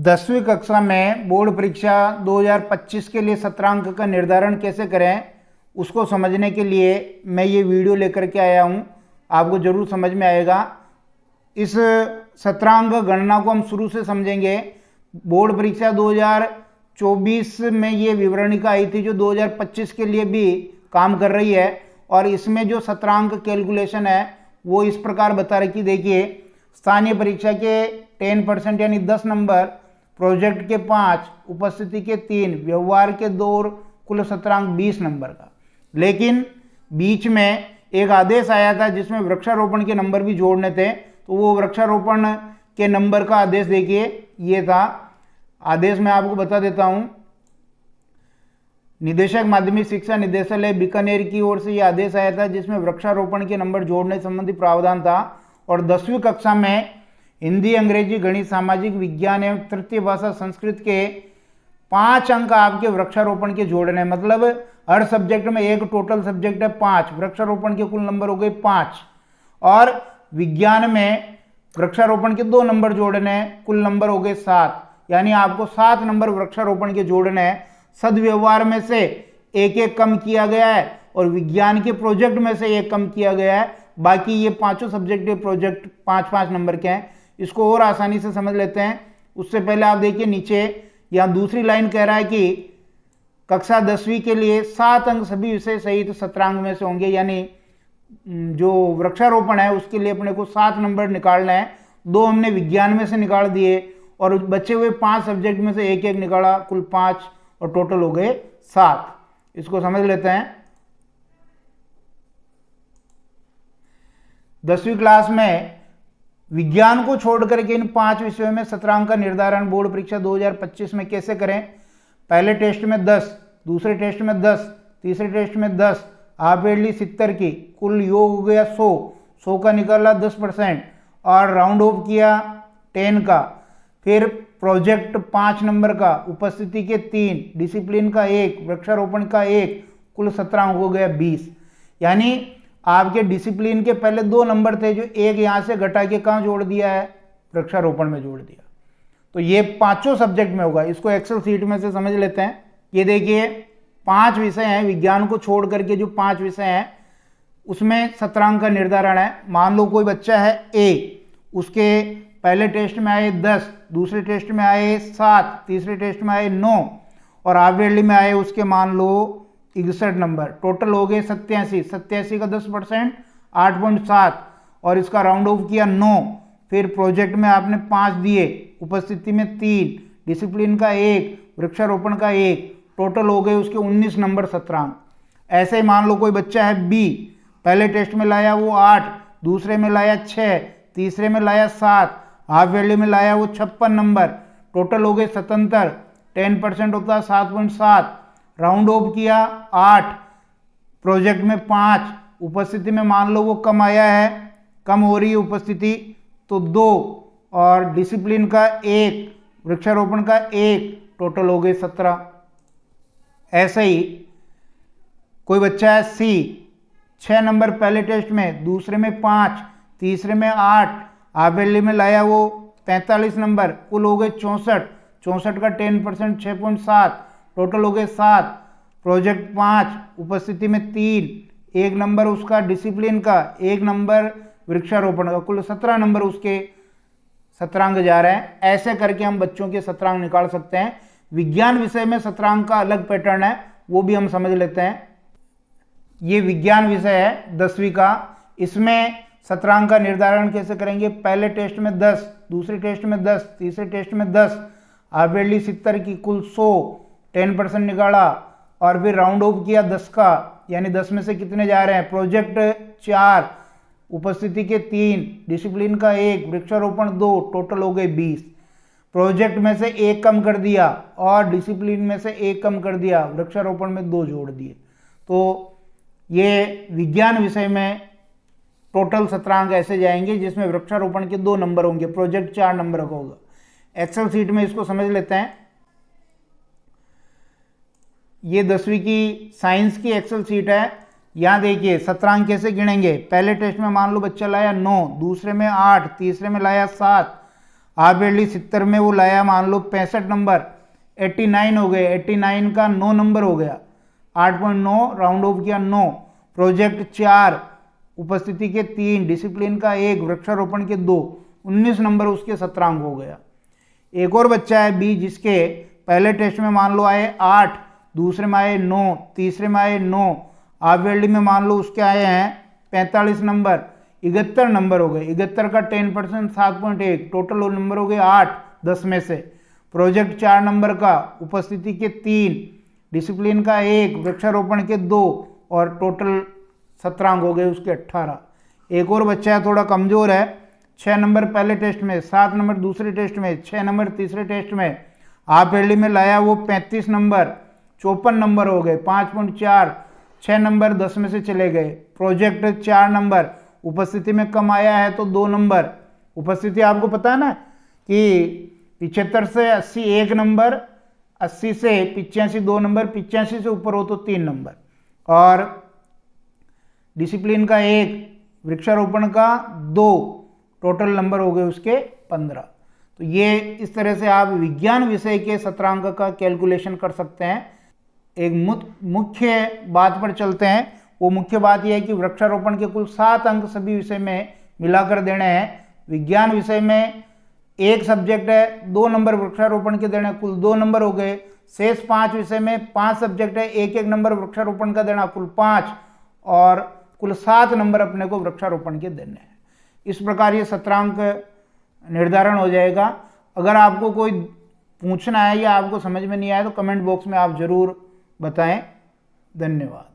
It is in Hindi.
10वीं कक्षा में बोर्ड परीक्षा 2025 के लिए सत्रांक का निर्धारण कैसे करें उसको समझने के लिए मैं ये वीडियो लेकर के आया हूँ। आपको जरूर समझ में आएगा। इस सत्रांक गणना को हम शुरू से समझेंगे। बोर्ड परीक्षा 2024 में ये विवरणिका आई थी जो 2025 के लिए भी काम कर रही है, और इसमें जो सत्रांक कैलकुलेशन है वो इस प्रकार बता रखी। देखिए, स्थानीय परीक्षा के 10% यानी 10 नंबर, प्रोजेक्ट के 5, उपस्थिति के 3, व्यवहार के 2, कुल सत्रांक 20 नंबर का। लेकिन बीच में एक आदेश आया था जिसमें वृक्षारोपण के नंबर भी जोड़ने थे, तो वो वृक्षारोपण के नंबर का आदेश देखिए, ये था आदेश। मैं आपको बता देता हूं। निदेशक माध्यमिक शिक्षा निदेशालय बीकानेर की ओर से यह आदेश आया था जिसमें वृक्षारोपण के नंबर जोड़ने संबंधी प्रावधान था। और 10वीं कक्षा में हिंदी, अंग्रेजी, गणित, सामाजिक विज्ञान एवं तृतीय भाषा संस्कृत के 5 अंक आपके वृक्षारोपण के जोड़ने, मतलब हर सब्जेक्ट में एक टोटल सब्जेक्ट है 5, वृक्षारोपण के कुल नंबर हो गए 5। और विज्ञान में वृक्षारोपण के 2 नंबर जोड़ने, कुल नंबर हो गए 7, यानी आपको 7 नंबर वृक्षारोपण के जोड़ने हैं। सदव्यवहार में से एक एक कम किया गया है और विज्ञान के प्रोजेक्ट में से एक कम किया गया है। बाकी ये 5 सब्जेक्ट के प्रोजेक्ट 5-5 नंबर के हैं। इसको और आसानी से समझ लेते हैं। उससे पहले आप देखिए नीचे यहाँ दूसरी लाइन कह रहा है कि कक्षा 10वीं के लिए 7 अंक सभी विषय सहित सत्रांक में से होंगे, यानी जो वृक्षारोपण है उसके लिए अपने को 7 नंबर निकालना है। 2 हमने विज्ञान में से निकाल दिए और बचे हुए 5 सब्जेक्ट में से एक एक निकाला, कुल 5 और टोटल हो गए 7। इसको समझ लेते हैं। 10वीं क्लास में विज्ञान को छोड़ करके इन 5 विषयों में सत्रांक का निर्धारण बोर्ड परीक्षा 2025 में कैसे करें। पहले टेस्ट में 10, दूसरे टेस्ट में 10, तीसरे टेस्ट में 10, हाफ ईयरली 70 की, कुल योग हो गया 100 का निकाला 10% और राउंड ऑफ किया 10 का। फिर प्रोजेक्ट 5 नंबर का, उपस्थिति के 3, डिसिप्लिन का 1, वृक्षारोपण का 1, कुल सत्रांक हो गया 20। यानी आपके डिसिप्लिन के पहले 2 नंबर थे जो एक यहां से घटा के कहां जोड़ दिया है, वृक्षारोपण में जोड़ दिया। तो ये 5 सब्जेक्ट में होगा। इसको एक्सेल सीट में से समझ लेते हैं। ये देखिए 5 विषय हैं, विज्ञान को छोड़ करके जो 5 विषय हैं उसमें सत्रांक का निर्धारण है। मान लो कोई बच्चा है ए, उसके पहले टेस्ट में आए 10, दूसरे टेस्ट में आए 7, तीसरे टेस्ट में आए 9 और हाफ ईयरली में आए उसके मान लो 61 नंबर। टोटल हो गए 87 का 10% 8.7 और इसका राउंड ऑफ किया 9। फिर प्रोजेक्ट में आपने 5 दिए, उपस्थिति में 3, डिसिप्लिन का 1, वृक्षारोपण का 1, टोटल हो गए उसके 19 नंबर सत्रांक। ऐसे ही मान लो कोई बच्चा है बी, पहले टेस्ट में लाया वो 8, दूसरे में लाया 6, तीसरे में लाया 7, हाफ ईयरली में लाया वो 56 नंबर। टोटल हो गए 77, 10% होता है 7.7, राउंड ऑफ किया 8, प्रोजेक्ट में 5, उपस्थिति में मान लो वो कम आया है, कम हो रही है उपस्थिति तो 2 और डिसिप्लिन का 1, वृक्षारोपण का 1, टोटल हो गए 17। ऐसे ही कोई बच्चा है सी, 6 नंबर पहले टेस्ट में, दूसरे में 5, तीसरे में 8, हाफ ईयरली में लाया वो 45 नंबर, कुल हो गए 64 का 10% 6.7, टोटल हो गए 7, प्रोजेक्ट 5, उपस्थिति में 3, 1 नंबर उसका डिसिप्लिन का, 1 नंबर वृक्षारोपण का, कुल 17 नंबर उसके सत्रांक जा रहे हैं। ऐसे करके हम बच्चों के सत्रांक निकाल सकते हैं। विज्ञान विषय में सत्रांक का अलग पैटर्न है, वो भी हम समझ लेते हैं। ये विज्ञान विषय है 10वीं का। इसमें सत्रांक का निर्धारण कैसे करेंगे। पहले टेस्ट में 10, दूसरे टेस्ट में 10, तीसरे टेस्ट में 10, हाफ ईयरली 70 की, कुल 100, 10% निकाला और फिर राउंड ऑफ किया 10 का, यानी 10 में से कितने जा रहे हैं। प्रोजेक्ट 4, उपस्थिति के 3, डिसिप्लिन का 1, वृक्षारोपण 2, टोटल हो गए 20। प्रोजेक्ट में से 1 कम कर दिया और डिसिप्लिन में से 1 कम कर दिया, वृक्षारोपण में 2 जोड़ दिए। तो ये विज्ञान विषय में टोटल सत्रांक ऐसे जाएंगे जिसमें वृक्षारोपण के 2 नंबर होंगे, प्रोजेक्ट 4 नंबर का होगा। एक्सेल सीट में इसको समझ लेते हैं। ये 10वीं की साइंस की एक्सेल सीट है। यहाँ देखिए सत्रांक कैसे गिनेंगे। पहले टेस्ट में मान लो बच्चा लाया 9, दूसरे में 8, तीसरे में लाया 7, हाफ ईयरली 70 में वो लाया मान लो 65 नंबर, 89 हो गए, 89 का 9 नंबर हो गया, 8.9 राउंड ऑफ किया 9, प्रोजेक्ट 4, उपस्थिति के 3, डिसिप्लिन का 1, वृक्षारोपण के 2, 19 नंबर उसके 17 अंक हो गया। एक और बच्चा है बी, जिसके पहले टेस्ट में मान लो आए 8, दूसरे में आए 9, तीसरे में आए 9, हाफ ईयरली में मान लो उसके आए हैं 45 नंबर, 71 नंबर हो गए, 71 का 10% 7.1, टोटल नंबर हो गए 8 10 में से, प्रोजेक्ट 4 नंबर का, उपस्थिति के 3, डिसिप्लिन का 1, वृक्षारोपण के 2 और टोटल 17 अंक हो गए उसके 18। एक और बच्चा है थोड़ा कमजोर है, 6 नंबर पहले टेस्ट में, 7 नंबर दूसरे टेस्ट में, 6 नंबर तीसरे टेस्ट में, हाफ ईयरली में लाया वो 35 नंबर, 54 नंबर हो गए, 5.4, 6 नंबर 10 में से चले गए, प्रोजेक्ट 4 नंबर, उपस्थिति में कम आया है तो 2 नंबर, उपस्थिति आपको पता है ना कि 75 से 80 1 नंबर, 80 से 85 2 नंबर, 85 से ऊपर हो तो 3 नंबर, और डिसिप्लिन का 1, वृक्षारोपण का 2, टोटल नंबर हो गए उसके 15। तो ये इस तरह से आप विज्ञान विषय के 17 अंक का कैलकुलेशन कर सकते हैं। एक मुख्य बात पर चलते हैं, वो मुख्य बात यह है कि वृक्षारोपण के कुल 7 अंक सभी विषय में मिलाकर देने हैं। विज्ञान विषय में एक सब्जेक्ट है, 2 नंबर वृक्षारोपण के देने, कुल 2 नंबर हो गए। शेष 5 विषय में 5 सब्जेक्ट है, 1-1 नंबर वृक्षारोपण का देना, कुल 5, और कुल 7 नंबर अपने को वृक्षारोपण के देने हैं। इस प्रकार ये 17 अंक निर्धारण हो जाएगा। अगर आपको कोई पूछना है या आपको समझ में नहीं आया तो कमेंट बॉक्स में आप जरूर बताएं। धन्यवाद।